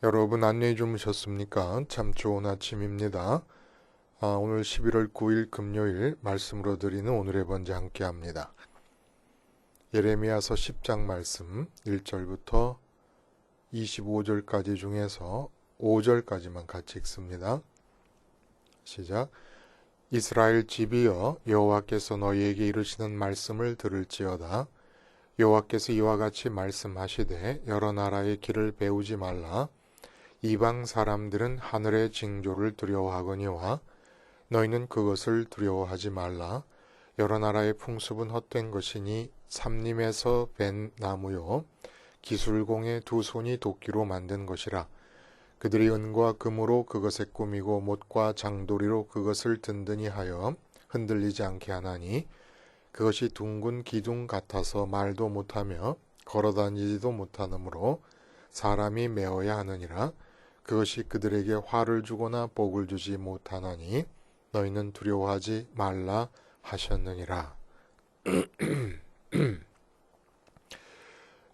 여러분 안녕히 주무셨습니까? 참 좋은 아침입니다. 오늘 11월 9일 금요일 말씀으로 드리는 오늘의 번제 함께 합니다. 예레미야서 10장 말씀 1절부터 25절까지 중에서 5절까지만 같이 읽습니다. 시작. 이스라엘 집이여, 여호와께서 너희에게 이르시는 말씀을 들을지어다. 여호와께서 이와 같이 말씀하시되 여러 나라의 길을 배우지 말라. 이방 사람들은 하늘의 징조를 두려워하거니와 너희는 그것을 두려워하지 말라. 여러 나라의 풍습은 헛된 것이니 삼림에서 벤 나무요 기술공의 두 손이 도끼로 만든 것이라. 그들이 은과 금으로 그것에 꾸미고 못과 장도리로 그것을 든든히 하여 흔들리지 않게 하나니 그것이 둥근 기둥 같아서 말도 못하며 걸어다니지도 못하므로 사람이 메어야 하느니라. 그것이 그들에게 화를 주거나 복을 주지 못하나니 너희는 두려워하지 말라 하셨느니라.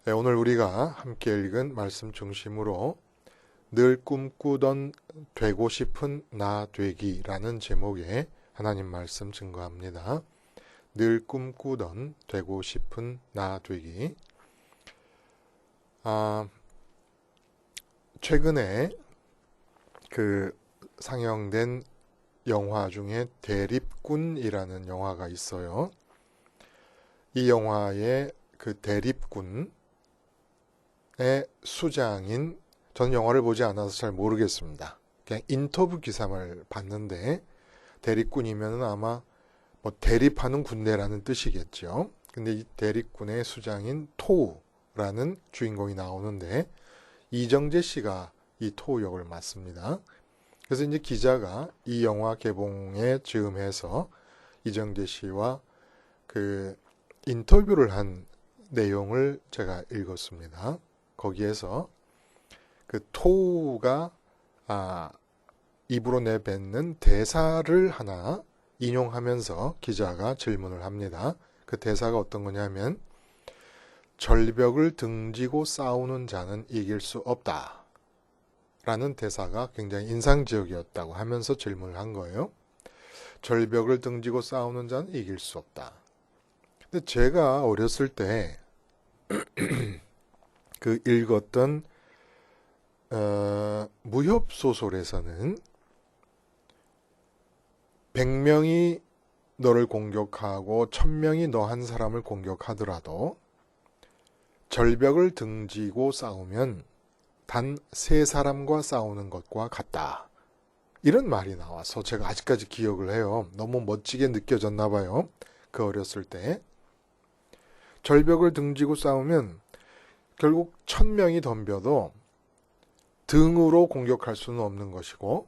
네, 오늘 우리가 함께 읽은 말씀 중심으로 늘 꿈꾸던 되고 싶은 나 되기라는 제목의 하나님 말씀 증거합니다. 늘 꿈꾸던 되고 싶은 나 되기. 최근에 상영된 영화 중에 대립군이라는 영화가 있어요. 이 영화의 그 대립군의 수장인, 저는 영화를 보지 않아서 잘 모르겠습니다. 그냥 인터뷰 기사를 봤는데 대립군이면 아마 뭐 대립하는 군대라는 뜻이겠죠. 근데 이 대립군의 수장인 토우라는 주인공이 나오는데 이정재 씨가 이 토우 역을 맡습니다. 그래서 이제 기자가 이 영화 개봉에 즈음해서 이정재 씨와 그 인터뷰를 한 내용을 제가 읽었습니다. 거기에서 그 토우가 입으로 내뱉는 대사를 하나 인용하면서 기자가 질문을 합니다. 그 대사가 어떤 거냐면 절벽을 등지고 싸우는 자는 이길 수 없다 라는 대사가 굉장히 인상적이었다고 하면서 질문을 한 거예요. 절벽을 등지고 싸우는 자는 이길 수 없다. 근데 제가 어렸을 때 그 읽었던 무협 소설에서는 100명이 너를 공격하고 1000명이 너 한 사람을 공격하더라도 절벽을 등지고 싸우면 단 3사람과 싸우는 것과 같다. 이런 말이 나와서 제가 아직까지 기억을 해요. 너무 멋지게 느껴졌나 봐요. 그 어렸을 때. 절벽을 등지고 싸우면 결국 1000명이 덤벼도 등으로 공격할 수는 없는 것이고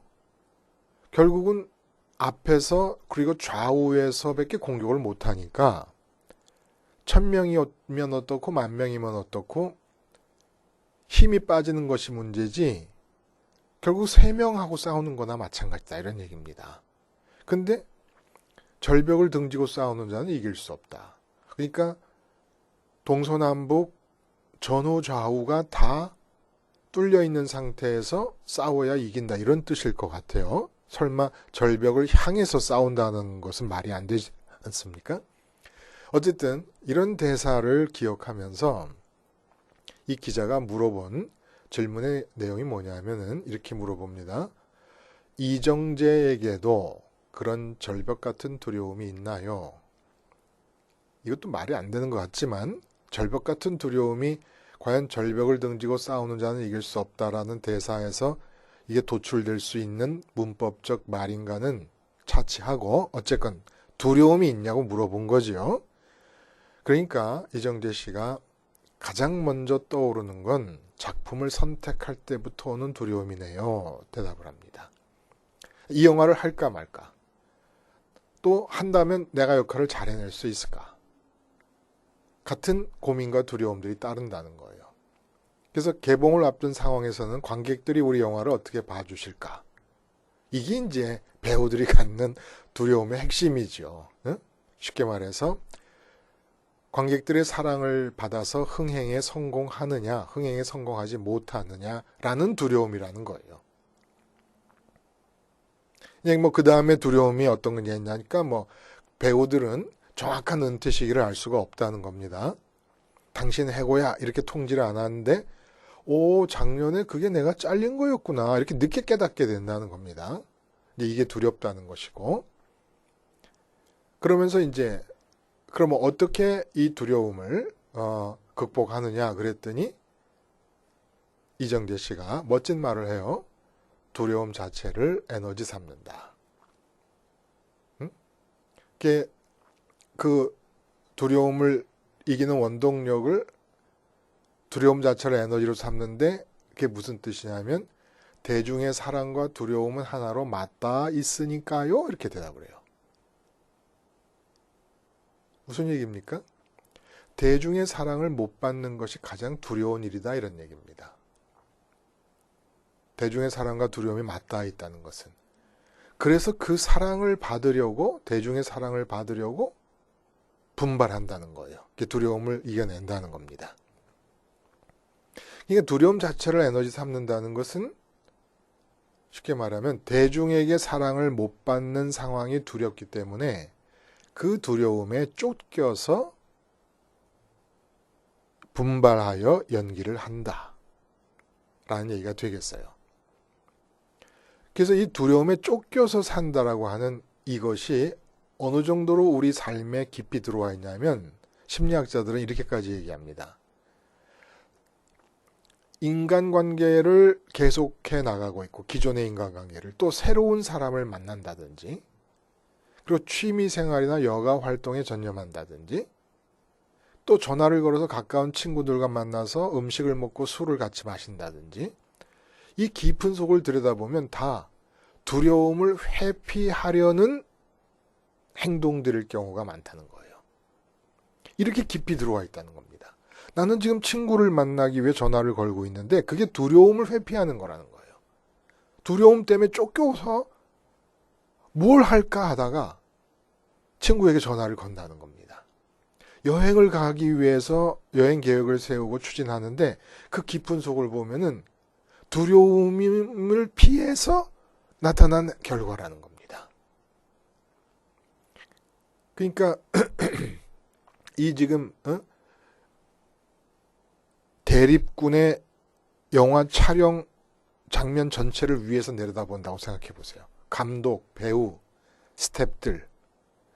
결국은 앞에서 그리고 좌우에서밖에 공격을 못하니까 1000명이면 어떻고 10,000명이면 어떻고 힘이 빠지는 것이 문제지 결국 3명하고 싸우는 거나 마찬가지다 이런 얘기입니다. 근데 절벽을 등지고 싸우는 자는 이길 수 없다. 그러니까 동서남북 전후 좌우가 다 뚫려 있는 상태에서 싸워야 이긴다 이런 뜻일 것 같아요. 설마 절벽을 향해서 싸운다는 것은 말이 안 되지 않습니까? 어쨌든 이런 대사를 기억하면서 이 기자가 물어본 질문의 내용이 뭐냐면은 이렇게 물어봅니다. 이정재에게도 그런 절벽 같은 두려움이 있나요? 이것도 말이 안 되는 것 같지만 절벽 같은 두려움이 과연 절벽을 등지고 싸우는 자는 이길 수 없다라는 대사에서 이게 도출될 수 있는 문법적 말인가는 차치하고 어쨌건 두려움이 있냐고 물어본 거지요. 그러니까 이정재 씨가 가장 먼저 떠오르는 건 작품을 선택할 때부터 오는 두려움이네요. 대답을 합니다. 이 영화를 할까 말까? 또 한다면 내가 역할을 잘 해낼 수 있을까? 같은 고민과 두려움들이 따른다는 거예요. 그래서 개봉을 앞둔 상황에서는 관객들이 우리 영화를 어떻게 봐주실까? 이게 이제 배우들이 갖는 두려움의 핵심이죠. 쉽게 말해서 관객들의 사랑을 받아서 흥행에 성공하느냐, 흥행에 성공하지 못하느냐라는 두려움이라는 거예요. 그냥 뭐 그 다음에 두려움이 어떤 거냐니까 뭐 배우들은 정확한 은퇴 시기를 알 수가 없다는 겁니다. 당신 해고야 이렇게 통지를 안 하는데 작년에 그게 내가 잘린 거였구나 이렇게 늦게 깨닫게 된다는 겁니다. 이게 두렵다는 것이고 그러면서 이제 그러면 어떻게 이 두려움을 극복하느냐 그랬더니 이정재 씨가 멋진 말을 해요. 두려움 자체를 에너지 삼는다. 응? 그 두려움을 이기는 원동력을 두려움 자체를 에너지로 삼는데 그게 무슨 뜻이냐면 대중의 사랑과 두려움은 하나로 맞닿아 있으니까요. 이렇게 대답을 해요. 무슨 얘기입니까? 대중의 사랑을 못 받는 것이 가장 두려운 일이다 이런 얘기입니다. 대중의 사랑과 두려움이 맞닿아 있다는 것은. 그래서 그 사랑을 받으려고 대중의 사랑을 받으려고 분발한다는 거예요. 두려움을 이겨낸다는 겁니다. 그러니까 두려움 자체를 에너지 삼는다는 것은 쉽게 말하면 대중에게 사랑을 못 받는 상황이 두렵기 때문에 그 두려움에 쫓겨서 분발하여 연기를 한다. 라는 얘기가 되겠어요. 그래서 이 두려움에 쫓겨서 산다라고 하는 이것이 어느 정도로 우리 삶에 깊이 들어와 있냐면 심리학자들은 이렇게까지 얘기합니다. 인간관계를 계속해 나가고 있고 기존의 인간관계를 또 새로운 사람을 만난다든지 그리고 취미생활이나 여가 활동에 전념한다든지 또 전화를 걸어서 가까운 친구들과 만나서 음식을 먹고 술을 같이 마신다든지 이 깊은 속을 들여다보면 다 두려움을 회피하려는 행동들일 경우가 많다는 거예요. 이렇게 깊이 들어와 있다는 겁니다. 나는 지금 친구를 만나기 위해 전화를 걸고 있는데 그게 두려움을 회피하는 거라는 거예요. 두려움 때문에 쫓겨서 뭘 할까 하다가 친구에게 전화를 건다는 겁니다. 여행을 가기 위해서 여행 계획을 세우고 추진하는데 그 깊은 속을 보면은 두려움을 피해서 나타난 결과라는 겁니다. 그러니까 이 지금 대립군의 영화 촬영 장면 전체를 위에서 내려다본다고 생각해 보세요. 감독, 배우, 스태프들,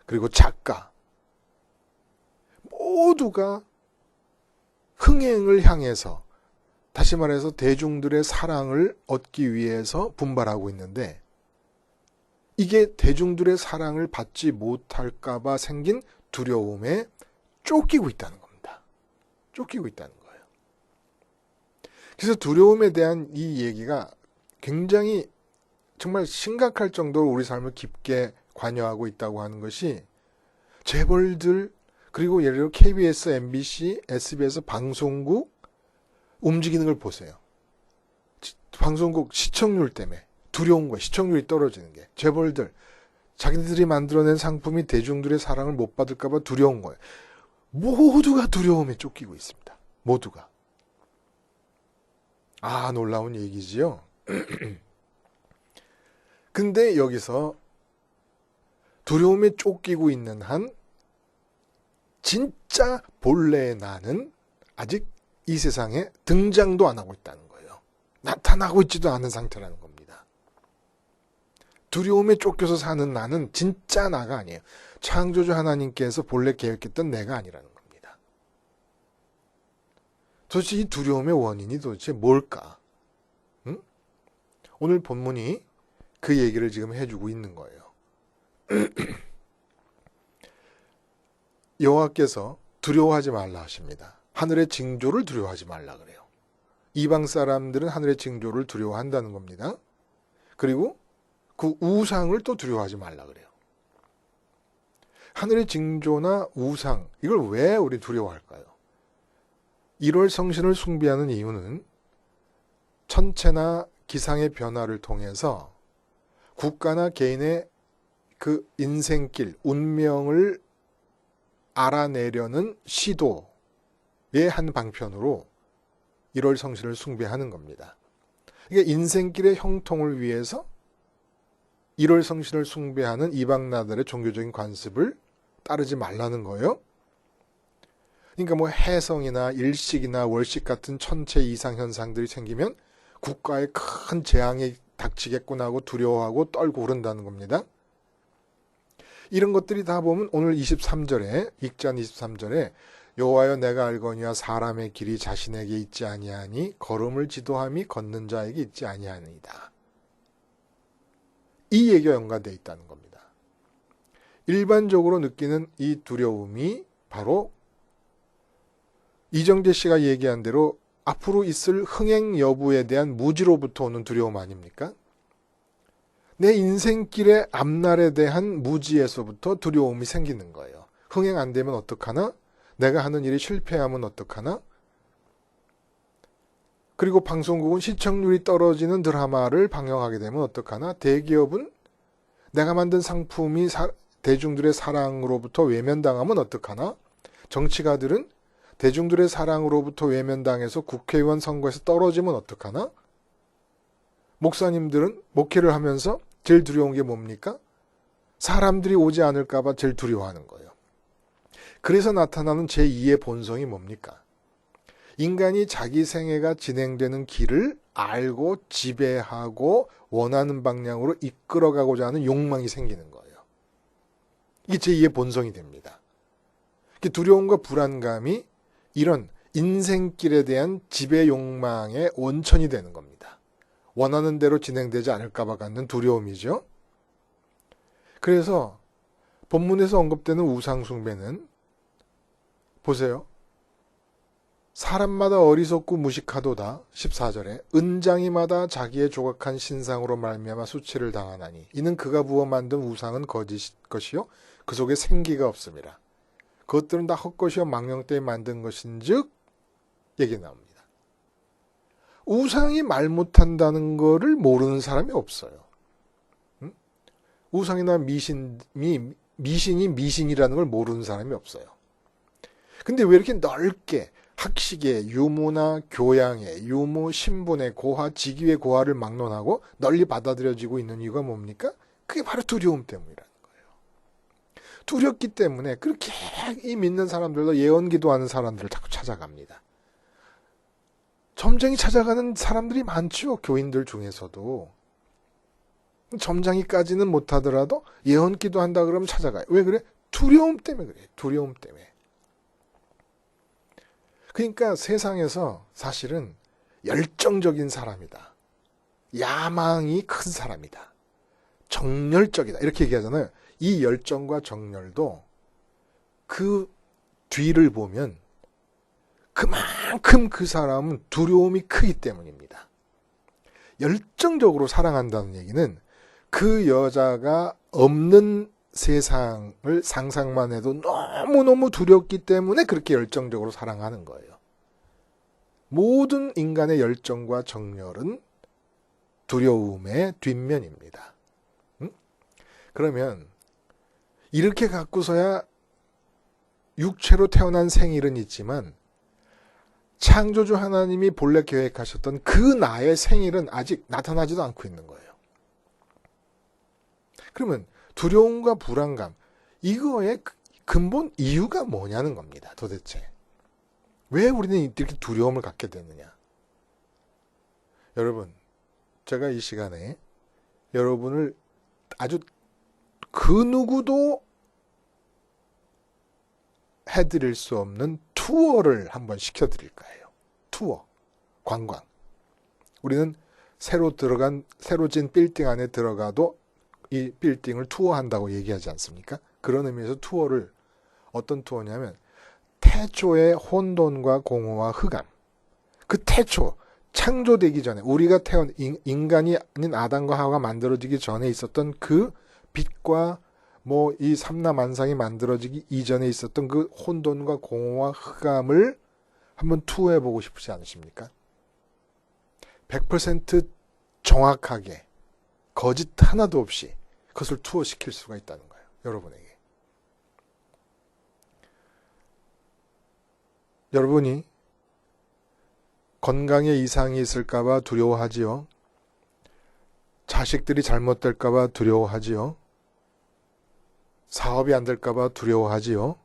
그리고 작가 모두가 흥행을 향해서 다시 말해서 대중들의 사랑을 얻기 위해서 분발하고 있는데 이게 대중들의 사랑을 받지 못할까 봐 생긴 두려움에 쫓기고 있다는 겁니다. 쫓기고 있다는 거예요. 그래서 두려움에 대한 이 얘기가 굉장히 정말 심각할 정도로 우리 삶을 깊게 관여하고 있다고 하는 것이 재벌들 그리고 예를 들어 KBS, MBC, SBS 방송국 움직이는 걸 보세요. 방송국 시청률 때문에 두려운 거예요. 시청률이 떨어지는 게. 재벌들 자기들이 만들어낸 상품이 대중들의 사랑을 못 받을까 봐 두려운 거예요. 모두가 두려움에 쫓기고 있습니다. 모두가. 놀라운 얘기지요. 근데 여기서 두려움에 쫓기고 있는 한 진짜 본래의 나는 아직 이 세상에 등장도 안 하고 있다는 거예요. 나타나고 있지도 않은 상태라는 겁니다. 두려움에 쫓겨서 사는 나는 진짜 나가 아니에요. 창조주 하나님께서 본래 계획했던 내가 아니라는 겁니다. 도대체 이 두려움의 원인이 도대체 뭘까? 응? 오늘 본문이 그 얘기를 지금 해주고 있는 거예요. 여호와께서 두려워하지 말라 하십니다. 하늘의 징조를 두려워하지 말라 그래요. 이방 사람들은 하늘의 징조를 두려워한다는 겁니다. 그리고 그 우상을 또 두려워하지 말라 그래요. 하늘의 징조나 우상 이걸 왜 우리 두려워할까요? 1월 성신을 숭배하는 이유는 천체나 기상의 변화를 통해서 국가나 개인의 그 인생길, 운명을 알아내려는 시도의 한 방편으로 1월 성신을 숭배하는 겁니다. 그러니까 인생길의 형통을 위해서 1월 성신을 숭배하는 이방나들의 종교적인 관습을 따르지 말라는 거예요. 그러니까 뭐 해성이나 일식이나 월식 같은 천체 이상 현상들이 생기면 국가에 큰 재앙이 닥치겠구나 하고 두려워하고 떨고 그런다는 겁니다. 이런 것들이 다 보면 오늘 23절에 익전 23절에 여호와여 내가 알거니와 사람의 길이 자신에게 있지 아니하니 걸음을 지도함이 걷는 자에게 있지 아니하니이다. 이 얘기가 연관되어 있다는 겁니다. 일반적으로 느끼는 이 두려움이 바로 이정재 씨가 얘기한 대로 앞으로 있을 흥행 여부에 대한 무지로부터 오는 두려움 아닙니까? 내 인생길의 앞날에 대한 무지에서부터 두려움이 생기는 거예요. 흥행 안 되면 어떡하나? 내가 하는 일이 실패하면 어떡하나? 그리고 방송국은 시청률이 떨어지는 드라마를 방영하게 되면 어떡하나? 대기업은 내가 만든 상품이 대중들의 사랑으로부터 외면당하면 어떡하나? 정치가들은 대중들의 사랑으로부터 외면당해서 국회의원 선거에서 떨어지면 어떡하나? 목사님들은 목회를 하면서 제일 두려운 게 뭡니까? 사람들이 오지 않을까 봐 제일 두려워하는 거예요. 그래서 나타나는 제2의 본성이 뭡니까? 인간이 자기 생애가 진행되는 길을 알고 지배하고 원하는 방향으로 이끌어가고자 하는 욕망이 생기는 거예요. 이게 제2의 본성이 됩니다. 두려움과 불안감이 이런 인생길에 대한 지배 욕망의 원천이 되는 겁니다. 원하는 대로 진행되지 않을까 봐 갖는 두려움이죠. 그래서 본문에서 언급되는 우상숭배는 보세요. 사람마다 어리석고 무식하도다. 14절에 은장이마다 자기의 조각한 신상으로 말미암아 수치를 당하나니 이는 그가 부어 만든 우상은 거짓 것이요 그 속에 생기가 없음이라. 그것들은 다 헛것이요 망령 때에 만든 것인즉 얘기 나옵니다. 우상이 말 못한다는 거를 모르는 사람이 없어요. 응? 우상이나 미신이 미신이라는 걸 모르는 사람이 없어요. 근데 왜 이렇게 넓게 학식의 유무나 교양의 유무, 신분의 고화, 직위의 고화를 막론하고 널리 받아들여지고 있는 이유가 뭡니까? 그게 바로 두려움 때문이라는 거예요. 두렵기 때문에 그렇게 이 믿는 사람들도 예언기도 하는 사람들을 자꾸 찾아갑니다. 점쟁이 찾아가는 사람들이 많죠. 교인들 중에서도. 점장이까지는 못하더라도 예언기도 한다 그러면 찾아가요. 왜 그래? 두려움 때문에 그래요. 두려움 때문에. 그러니까 세상에서 사실은 열정적인 사람이다. 야망이 큰 사람이다. 정열적이다. 이렇게 얘기하잖아요. 이 열정과 정열도 그 뒤를 보면 그만큼 그 사람은 두려움이 크기 때문입니다. 열정적으로 사랑한다는 얘기는 그 여자가 없는 세상을 상상만 해도 너무너무 두렵기 때문에 그렇게 열정적으로 사랑하는 거예요. 모든 인간의 열정과 정열은 두려움의 뒷면입니다. 응? 그러면 이렇게 갖고서야 육체로 태어난 생일은 있지만 창조주 하나님이 본래 계획하셨던 그 나의 생일은 아직 나타나지도 않고 있는 거예요. 그러면 두려움과 불안감, 이거의 근본 이유가 뭐냐는 겁니다. 도대체. 왜 우리는 이렇게 두려움을 갖게 되느냐. 여러분, 제가 이 시간에 여러분을 아주 그 누구도 해드릴 수 없는 투어를 한번 시켜드릴까요? 투어, 관광. 우리는 새로 진 빌딩 안에 들어가도 이 빌딩을 투어한다고 얘기하지 않습니까? 그런 의미에서 투어를 어떤 투어냐면 태초의 혼돈과 공허와 흑암. 그 태초, 창조되기 전에 우리가 인간이 아닌 아담과 하와가 만들어지기 전에 있었던 그 빛과 이 삼라만상이 만들어지기 이전에 있었던 그 혼돈과 공허와 흑암을 한번 투어해보고 싶지 않으십니까? 100% 정확하게 거짓 하나도 없이 그것을 투어시킬 수가 있다는 거예요. 여러분에게. 여러분이 건강에 이상이 있을까봐 두려워하지요. 자식들이 잘못될까봐 두려워하지요. 사업이 안 될까봐 두려워하지요.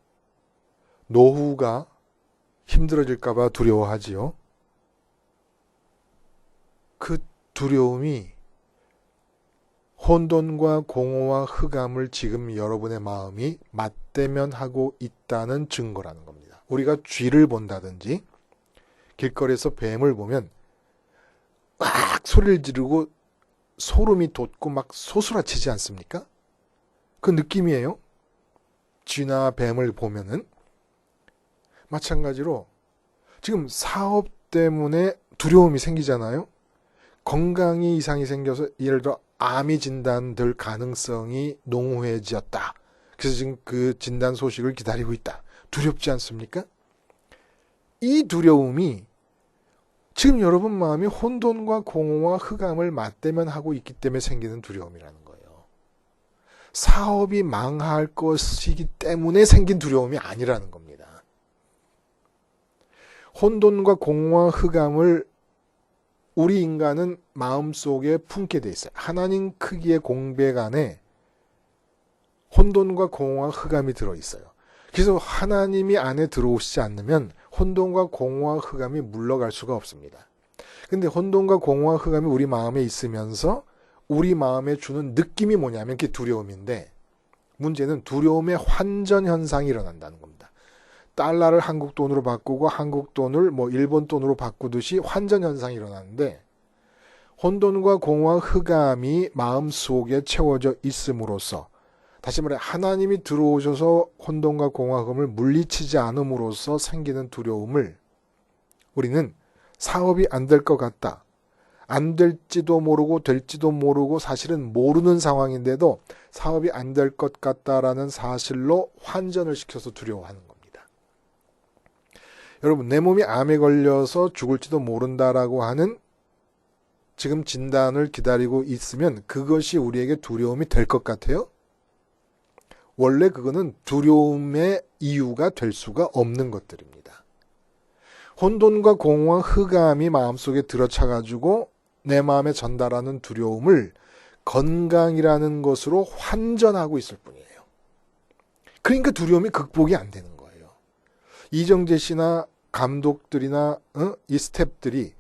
노후가 힘들어질까봐 두려워하지요. 그 두려움이 혼돈과 공허와 흑암을 지금 여러분의 마음이 맞대면하고 있다는 증거라는 겁니다. 우리가 쥐를 본다든지 길거리에서 뱀을 보면 막 소리를 지르고 소름이 돋고 막 소스라치지 않습니까? 그 느낌이에요. 쥐나 뱀을 보면은. 마찬가지로 지금 사업 때문에 두려움이 생기잖아요. 건강에 이상이 생겨서 예를 들어 암이 진단될 가능성이 농후해졌다. 그래서 지금 그 진단 소식을 기다리고 있다. 두렵지 않습니까? 이 두려움이 지금 여러분 마음이 혼돈과 공허와 흑암을 맞대면하고 있기 때문에 생기는 두려움이라는 거예요. 사업이 망할 것이기 때문에 생긴 두려움이 아니라는 겁니다. 혼돈과 공허와 흑암을 우리 인간은 마음속에 품게 돼 있어요. 하나님 크기의 공백 안에 혼돈과 공허와 흑암이 들어있어요. 그래서 하나님이 안에 들어오시지 않으면 혼돈과 공허와 흑암이 물러갈 수가 없습니다. 근데 혼돈과 공허와 흑암이 우리 마음에 있으면서 우리 마음에 주는 느낌이 뭐냐면 그게 두려움인데, 문제는 두려움의 환전 현상이 일어난다는 겁니다. 달러를 한국 돈으로 바꾸고 한국 돈을 일본 돈으로 바꾸듯이 환전 현상이 일어나는데, 혼돈과 공허와 흑암이 마음속에 채워져 있음으로써, 다시 말해 하나님이 들어오셔서 혼돈과 공허와 흑암을 물리치지 않음으로써 생기는 두려움을 우리는 사업이 안 될 것 같다, 안 될지도 모르고 될지도 모르고 사실은 모르는 상황인데도 사업이 안 될 것 같다라는 사실로 환전을 시켜서 두려워하는 겁니다. 여러분, 내 몸이 암에 걸려서 죽을지도 모른다라고 하는 지금 진단을 기다리고 있으면 그것이 우리에게 두려움이 될 것 같아요? 원래 그거는 두려움의 이유가 될 수가 없는 것들입니다. 혼돈과 공허와 흑암이 마음속에 들어차가지고 내 마음에 전달하는 두려움을 건강이라는 것으로 환전하고 있을 뿐이에요. 그러니까 두려움이 극복이 안 되는 거예요. 이정재 씨나 감독들이나 이 스태프들이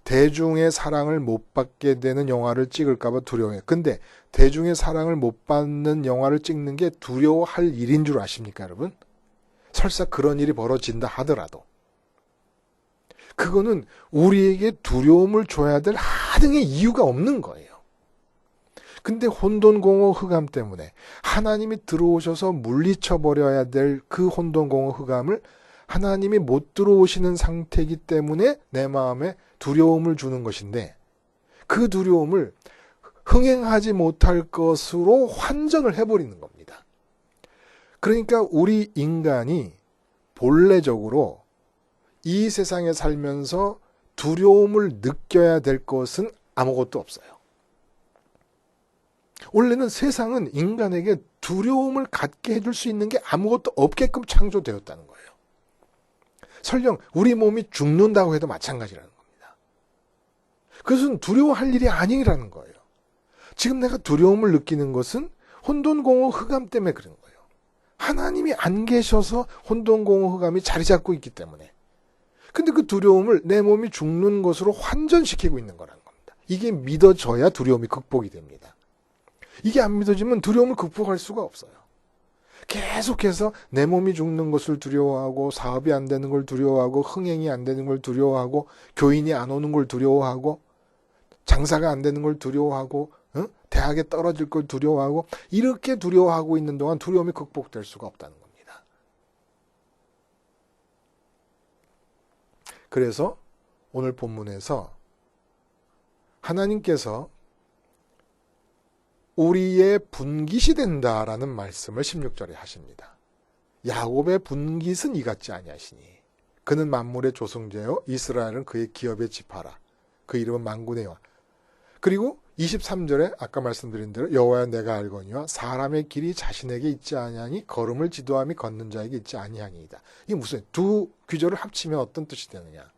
대중의 사랑을 못 받게 되는 영화를 찍을까 봐 두려워해요. 근데 대중의 사랑을 못 받는 영화를 찍는 게 두려워할 일인 줄 아십니까, 여러분? 설사 그런 일이 벌어진다 하더라도. 그거는 우리에게 두려움을 줘야 될 하등의 이유가 없는 거예요. 근데 혼돈, 공허, 흑암 때문에 하나님이 들어오셔서 물리쳐버려야 될 그 혼돈, 공허, 흑암을 하나님이 못 들어오시는 상태이기 때문에 내 마음에 두려움을 주는 것인데, 그 두려움을 흥행하지 못할 것으로 환전을 해버리는 겁니다. 그러니까 우리 인간이 본래적으로 이 세상에 살면서 두려움을 느껴야 될 것은 아무것도 없어요. 원래는 세상은 인간에게 두려움을 갖게 해줄 수 있는 게 아무것도 없게끔 창조되었다는 거예요. 설령 우리 몸이 죽는다고 해도 마찬가지라는 겁니다. 그것은 두려워할 일이 아니라는 거예요. 지금 내가 두려움을 느끼는 것은 혼돈, 공허, 흑암 때문에 그런 거예요. 하나님이 안 계셔서 혼돈, 공허, 흑암이 자리 잡고 있기 때문에. 근데 그 두려움을 내 몸이 죽는 것으로 환전시키고 있는 거라는 겁니다. 이게 믿어져야 두려움이 극복이 됩니다. 이게 안 믿어지면 두려움을 극복할 수가 없어요. 계속해서 내 몸이 죽는 것을 두려워하고, 사업이 안 되는 걸 두려워하고, 흥행이 안 되는 걸 두려워하고, 교인이 안 오는 걸 두려워하고, 장사가 안 되는 걸 두려워하고, 대학에 떨어질 걸 두려워하고, 이렇게 두려워하고 있는 동안 두려움이 극복될 수가 없다는 겁니다. 그래서 오늘 본문에서 하나님께서 우리의 분깃이 된다라는 말씀을 16절에 하십니다. 야곱의 분깃은 이같지 아니하시니 그는 만물의 조성자요 이스라엘은 그의 기업의 지파라. 그 이름은 만군의 여호와. 그리고 23절에 아까 말씀드린 대로 여호와야 내가 알거니와 사람의 길이 자신에게 있지 아니하니 걸음을 지도함이 걷는 자에게 있지 아니하니이다. 이게 무슨 두 귀절을 합치면 어떤 뜻이 되느냐?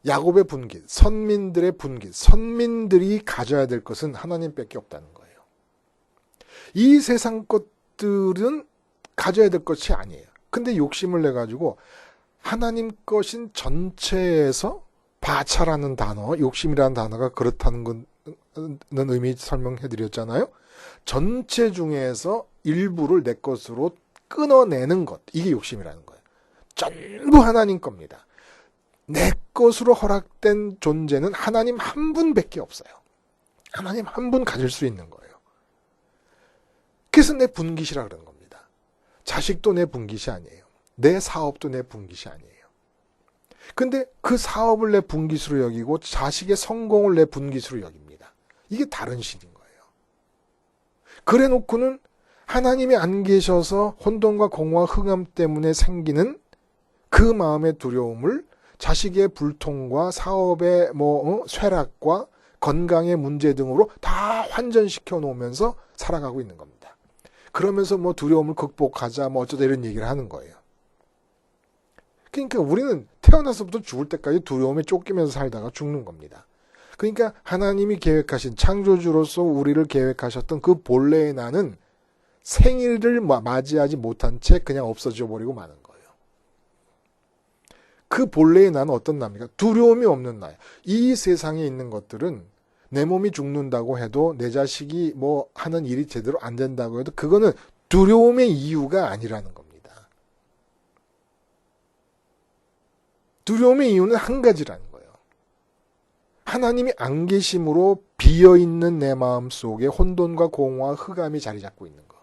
야곱의 분깃, 선민들의 분깃, 선민들이 가져야 될 것은 하나님밖에 없다는 거예요. 이 세상 것들은 가져야 될 것이 아니에요. 근데 욕심을 내가지고 하나님 것인 전체에서 바차라는 단어, 욕심이라는 단어가 그렇다는 건 의미 설명해 드렸잖아요. 전체 중에서 일부를 내 것으로 끊어내는 것, 이게 욕심이라는 거예요. 전부 하나님 겁니다. 내 것으로 허락된 존재는 하나님 한 분밖에 없어요. 하나님 한 분 가질 수 있는 거예요. 그래서 내 분깃이라 그러는 겁니다. 자식도 내 분깃이 아니에요. 내 사업도 내 분깃이 아니에요. 근데 그 사업을 내 분깃으로 여기고 자식의 성공을 내 분깃으로 여깁니다. 이게 다른 신인 거예요. 그래 놓고는 하나님이 안 계셔서 혼돈과 공허와 흑암 때문에 생기는 그 마음의 두려움을 자식의 불통과 사업의 쇠락과 건강의 문제 등으로 다 환전시켜 놓으면서 살아가고 있는 겁니다. 그러면서 두려움을 극복하자 어쩌다 이런 얘기를 하는 거예요. 그러니까 우리는 태어나서부터 죽을 때까지 두려움에 쫓기면서 살다가 죽는 겁니다. 그러니까 하나님이 계획하신 창조주로서 우리를 계획하셨던 그 본래의 나는 생일을 맞이하지 못한 채 그냥 없어져 버리고 마는 거예요. 그 본래의 나는 어떤 나입니까? 두려움이 없는 나예요. 이 세상에 있는 것들은 내 몸이 죽는다고 해도 내 자식이 하는 일이 제대로 안 된다고 해도 그거는 두려움의 이유가 아니라는 겁니다. 두려움의 이유는 한 가지라는 거예요. 하나님이 안 계심으로 비어있는 내 마음 속에 혼돈과 공허와 흑암이 자리 잡고 있는 거.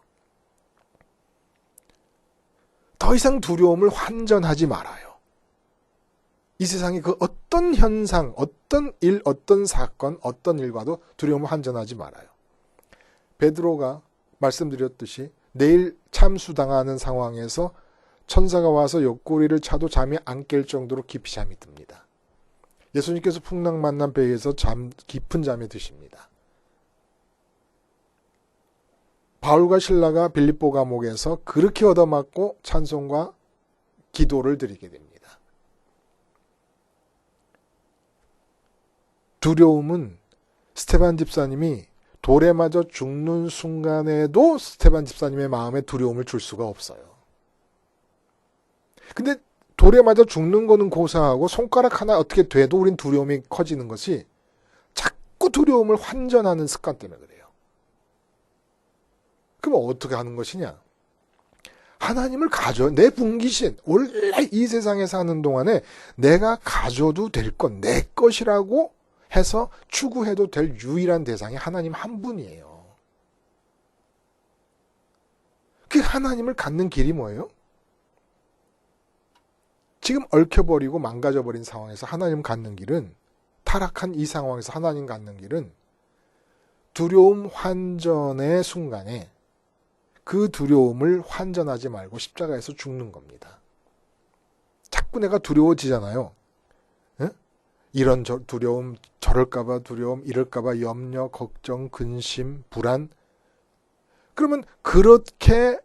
더 이상 두려움을 환전하지 말아요. 이 세상의 그 어떤 현상, 어떤 일, 어떤 사건, 어떤 일과도 두려움을 환전하지 말아요. 베드로가 말씀드렸듯이 내일 참수당하는 상황에서 천사가 와서 옆구리를 차도 잠이 안 깰 정도로 깊이 잠이 듭니다. 예수님께서 풍랑 만난 배에서 깊은 잠에 드십니다. 바울과 실라가 빌립보 감옥에서 그렇게 얻어맞고 찬송과 기도를 드리게 됩니다. 두려움은 스테반 집사님이 돌에 맞아 죽는 순간에도 스테반 집사님의 마음에 두려움을 줄 수가 없어요. 근데 돌에 맞아 죽는 거는 고사하고 손가락 하나 어떻게 돼도 우린 두려움이 커지는 것이 자꾸 두려움을 환전하는 습관 때문에 그래요. 그럼 어떻게 하는 것이냐? 하나님을 가져, 내 분깃인, 원래 이 세상에 사는 동안에 내가 가져도 될 것, 내 것이라고 해서 추구해도 될 유일한 대상이 하나님 한 분이에요. 그 하나님을 갖는 길이 뭐예요? 지금 얽혀버리고 망가져버린 상황에서 하나님 갖는 길은, 타락한 이 상황에서 하나님 갖는 길은 두려움 환전의 순간에 그 두려움을 환전하지 말고 십자가에서 죽는 겁니다. 자꾸 내가 두려워지잖아요. 에? 이런 두려움, 저럴까봐 두려움, 이럴까봐 염려, 걱정, 근심, 불안. 그러면 그렇게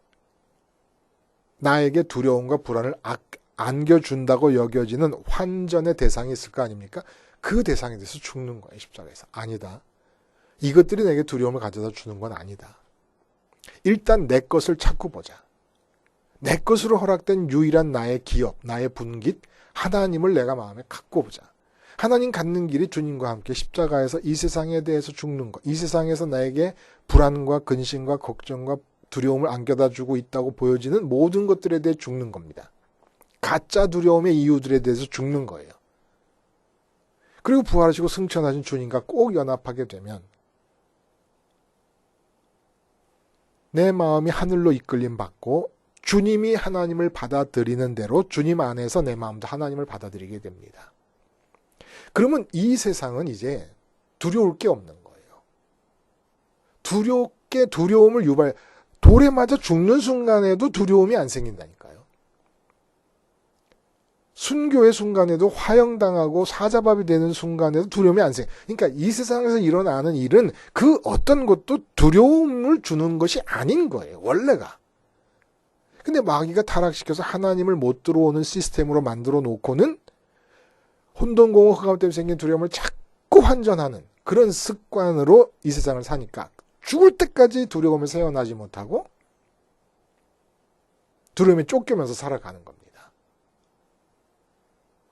나에게 두려움과 불안을 안겨준다고 여겨지는 환전의 대상이 있을 거 아닙니까? 그 대상에 대해서 죽는 거예요, 십자가에서. 아니다. 이것들이 내게 두려움을 가져다 주는 건 아니다. 일단 내 것을 찾고 보자. 내 것으로 허락된 유일한 나의 기업, 나의 분깃, 하나님을 내가 마음에 갖고 보자. 하나님 갖는 길이 주님과 함께 십자가에서 이 세상에 대해서 죽는 것, 이 세상에서 나에게 불안과 근심과 걱정과 두려움을 안겨다 주고 있다고 보여지는 모든 것들에 대해 죽는 겁니다. 가짜 두려움의 이유들에 대해서 죽는 거예요. 그리고 부활하시고 승천하신 주님과 꼭 연합하게 되면 내 마음이 하늘로 이끌림 받고 주님이 하나님을 받아들이는 대로 주님 안에서 내 마음도 하나님을 받아들이게 됩니다. 그러면 이 세상은 이제 두려울 게 없는 거예요. 두려움을 돌에 맞아 죽는 순간에도 두려움이 안 생긴다니까요. 순교의 순간에도 화형당하고 사자밥이 되는 순간에도 두려움이 안 생겨. 그러니까 이 세상에서 일어나는 일은 그 어떤 것도 두려움을 주는 것이 아닌 거예요. 원래가. 근데 마귀가 타락시켜서 하나님을 못 들어오는 시스템으로 만들어 놓고는 혼돈공허 흑암 때문에 생긴 두려움을 자꾸 환전하는 그런 습관으로 이 세상을 사니까 죽을 때까지 두려움을 세워나지 못하고 두려움에 쫓기면서 살아가는 겁니다.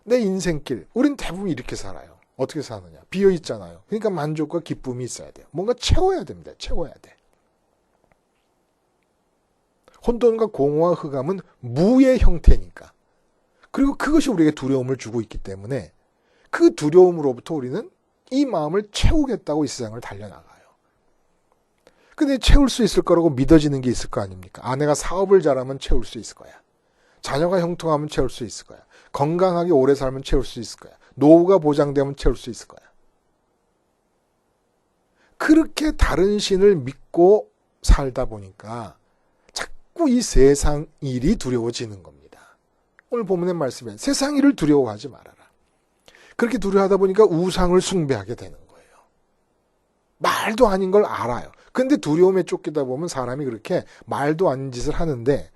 내 인생길, 우린 대부분 이렇게 살아요. 어떻게 사느냐? 비어있잖아요. 그러니까 만족과 기쁨이 있어야 돼요. 뭔가 채워야 됩니다. 채워야 돼. 혼돈과 공허와 흑암은 무의 형태니까. 그리고 그것이 우리에게 두려움을 주고 있기 때문에 그 두려움으로부터 우리는 이 마음을 채우겠다고 이 세상을 달려나가요. 근데 채울 수 있을 거라고 믿어지는 게 있을 거 아닙니까? 아내가 사업을 잘하면 채울 수 있을 거야. 자녀가 형통하면 채울 수 있을 거야. 건강하게 오래 살면 채울 수 있을 거야. 노후가 보장되면 채울 수 있을 거야. 그렇게 다른 신을 믿고 살다 보니까 자꾸 이 세상 일이 두려워지는 겁니다. 오늘 본문의 말씀에 세상 일을 두려워하지 말아라. 그렇게 두려워하다 보니까 우상을 숭배하게 되는 거예요. 말도 아닌 걸 알아요. 근데 두려움에 쫓기다 보면 사람이 그렇게 말도 아닌 짓을 하는데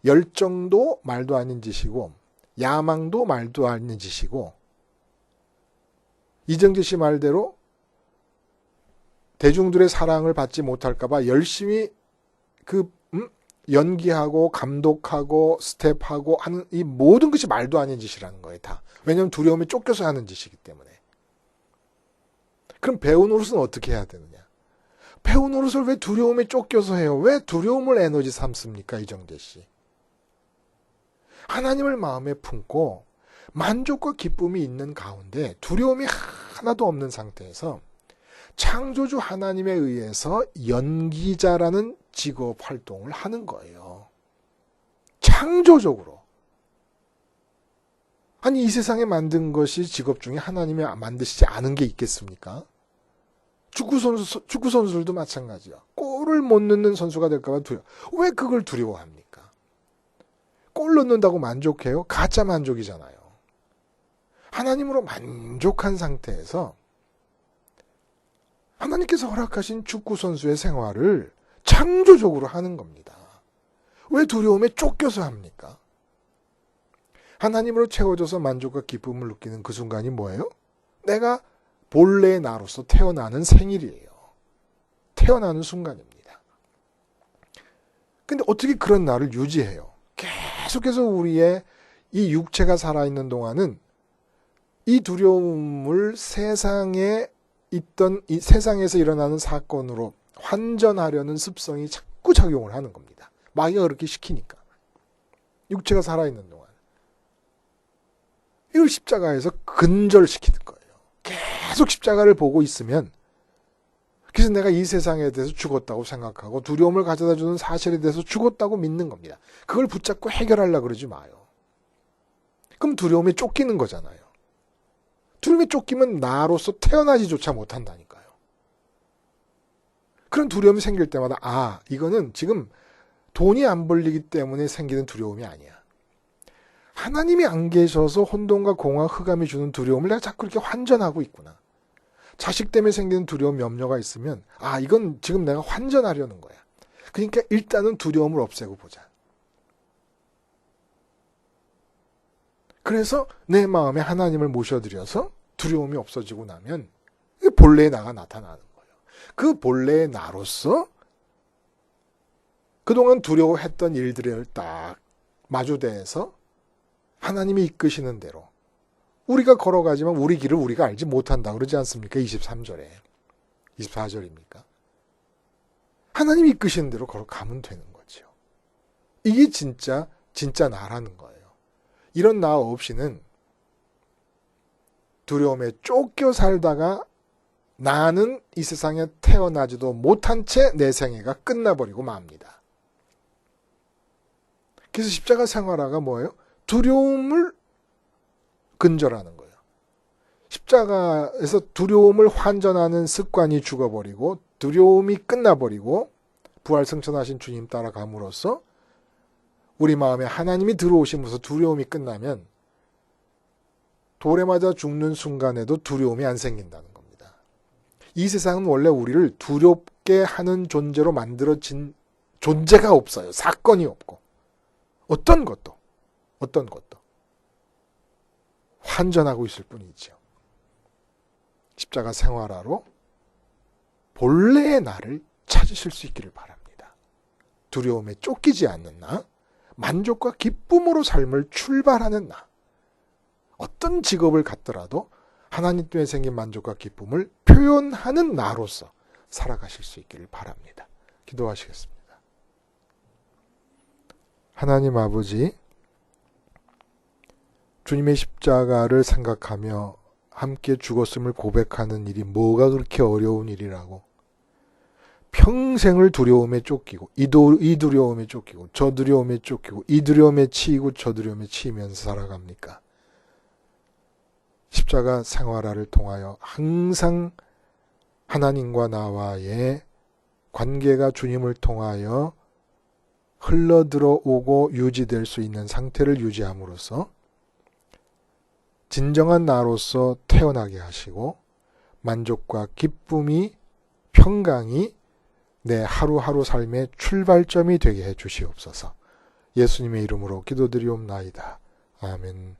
열정도 말도 아닌 짓이고 야망도 말도 아닌 짓이고 이정재 씨 말대로 대중들의 사랑을 받지 못할까 봐 열심히 연기하고 감독하고 스텝하고 하는 이 모든 것이 말도 아닌 짓이라는 거예요. 다. 왜냐하면 두려움에 쫓겨서 하는 짓이기 때문에. 그럼 배우 노릇은 어떻게 해야 되느냐? 배우 노릇을 왜 두려움에 쫓겨서 해요? 왜 두려움을 에너지 삼습니까? 이정재 씨. 하나님을 마음에 품고 만족과 기쁨이 있는 가운데 두려움이 하나도 없는 상태에서 창조주 하나님에 의해서 연기자라는 직업 활동을 하는 거예요. 창조적으로. 아니 이 세상에 만든 것이 직업 중에 하나님이 만드시지 않은 게 있겠습니까? 축구 선수들도 마찬가지야. 골을 못 넣는 선수가 될까 봐 두려워. 왜 그걸 두려워합니까? 골 넣는다고 만족해요? 가짜 만족이잖아요. 하나님으로 만족한 상태에서 하나님께서 허락하신 축구 선수의 생활을 창조적으로 하는 겁니다. 왜 두려움에 쫓겨서 합니까? 하나님으로 채워져서 만족과 기쁨을 느끼는 그 순간이 뭐예요? 내가 본래의 나로서 태어나는 생일이에요. 태어나는 순간입니다. 근데 어떻게 그런 나를 유지해요? 계속해서 우리의 이 육체가 살아있는 동안은 이 두려움을 세상에 있던 이 세상에서 일어나는 사건으로 환전하려는 습성이 자꾸 작용을 하는 겁니다. 마귀가 그렇게 시키니까. 육체가 살아있는 동안. 이걸 십자가에서 근절시키는 거예요. 계속 십자가를 보고 있으면 그래서 내가 이 세상에 대해서 죽었다고 생각하고 두려움을 가져다주는 사실에 대해서 죽었다고 믿는 겁니다. 그걸 붙잡고 해결하려고 그러지 마요. 그럼 두려움에 쫓기는 거잖아요. 두려움에 쫓기면 나로서 태어나지조차 못한다니까요. 그런 두려움이 생길 때마다 이거는 지금 돈이 안 벌리기 때문에 생기는 두려움이 아니야. 하나님이 안 계셔서 혼돈과 공허, 흑암이 주는 두려움을 내가 자꾸 이렇게 환전하고 있구나. 자식 때문에 생기는 두려움, 염려가 있으면 이건 지금 내가 환전하려는 거야. 그러니까 일단은 두려움을 없애고 보자. 그래서 내 마음에 하나님을 모셔드려서 두려움이 없어지고 나면 본래의 나가 나타나는 거예요. 그 본래의 나로서 그동안 두려워했던 일들을 딱 마주대해서 하나님이 이끄시는 대로 우리가 걸어가지만 우리 길을 우리가 알지 못한다 그러지 않습니까? 23절에. 24절입니까? 하나님이 이끄시는 대로 걸어가면 되는 거죠. 이게 진짜 나라는 거예요. 이런 나 없이는 두려움에 쫓겨 살다가 나는 이 세상에 태어나지도 못한 채 내 생애가 끝나버리고 맙니다. 그래서 십자가 생활화가 뭐예요? 두려움을 근절하는 거예요. 십자가에서 두려움을 환전하는 습관이 죽어버리고 두려움이 끝나버리고 부활 승천하신 주님 따라감으로써 우리 마음에 하나님이 들어오심으로써 두려움이 끝나면 돌에 맞아 죽는 순간에도 두려움이 안 생긴다는 겁니다. 이 세상은 원래 우리를 두렵게 하는 존재로 만들어진 존재가 없어요. 사건이 없고. 어떤 것도 환전하고 있을 뿐이죠. 십자가 생활화로 본래의 나를 찾으실 수 있기를 바랍니다. 두려움에 쫓기지 않는 나, 만족과 기쁨으로 삶을 출발하는 나, 어떤 직업을 갖더라도 하나님 때문에 생긴 만족과 기쁨을 표현하는 나로서 살아가실 수 있기를 바랍니다. 기도하시겠습니다. 하나님 아버지, 주님의 십자가를 생각하며 함께 죽었음을 고백하는 일이 뭐가 그렇게 어려운 일이라고 평생을 두려움에 쫓기고 이 두려움에 쫓기고 저 두려움에 쫓기고 이 두려움에 치이고 저 두려움에 치이면서 살아갑니까? 십자가 생활화를 통하여 항상 하나님과 나와의 관계가 주님을 통하여 흘러들어오고 유지될 수 있는 상태를 유지함으로써 진정한 나로서 태어나게 하시고 만족과 기쁨이 평강이 내 하루하루 삶의 출발점이 되게 해 주시옵소서. 예수님의 이름으로 기도드리옵나이다. 아멘.